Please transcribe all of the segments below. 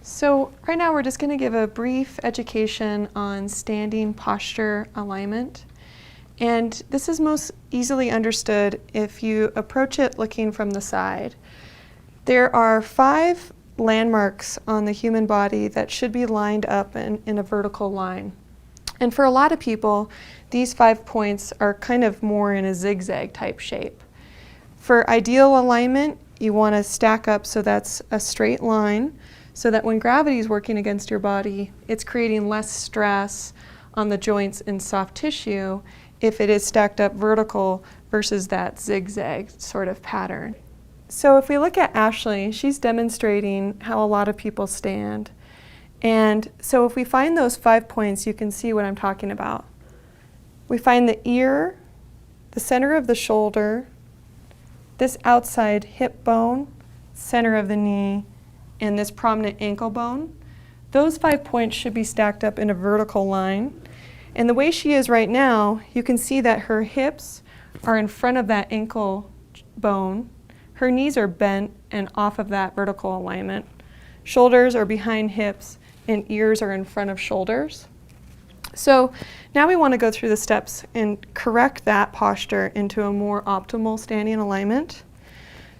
So right now we're just going to give a brief education on standing posture alignment. And this is most easily understood if you approach it looking from the side. There are 5 landmarks on the human body that should be lined up in a vertical line. And for a lot of people, these 5 points are kind of more in a zigzag type shape. For ideal alignment, you want to stack up so that's a straight line, so that when gravity is working against your body, it's creating less stress on the joints and soft tissue if it is stacked up vertical versus that zigzag sort of pattern. So if we look at Ashley, she's demonstrating how a lot of people stand. And so if we find those 5 points, you can see what I'm talking about. We find the ear, the center of the shoulder, this outside hip bone, center of the knee, and this prominent ankle bone. Those 5 points should be stacked up in a vertical line. And the way she is right now, you can see that her hips are in front of that ankle bone. Her knees are bent and off of that vertical alignment. Shoulders are behind hips and ears are in front of shoulders. So now we want to go through the steps and correct that posture into a more optimal standing alignment.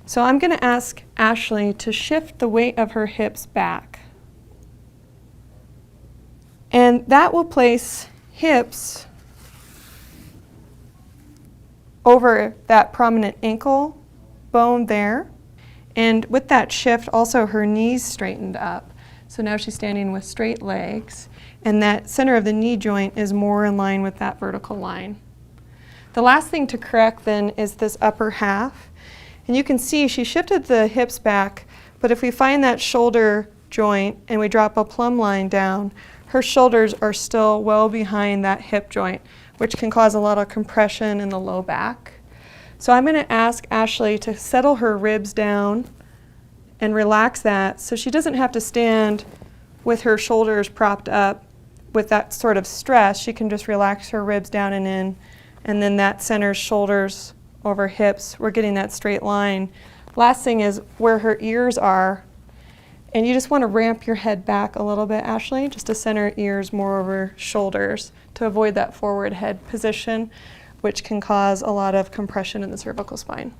So I'm going to ask Ashley to shift the weight of her hips back. And that will place hips over that prominent ankle bone there. And with that shift, also her knees straightened up. So now she's standing with straight legs, and that center of the knee joint is more in line with that vertical line. The last thing to correct then is this upper half. And you can see she shifted the hips back, but if we find that shoulder joint and we drop a plumb line down, her shoulders are still well behind that hip joint, which can cause a lot of compression in the low back. So I'm going to ask Ashley to settle her ribs down and relax that so she doesn't have to stand with her shoulders propped up with that sort of stress. She can just relax her ribs down and in, and then that centers shoulders over hips. We're getting that straight line. Last thing is where her ears are, and you just want to ramp your head back a little bit, Ashley, just to center ears more over shoulders to avoid that forward head position, which can cause a lot of compression in the cervical spine.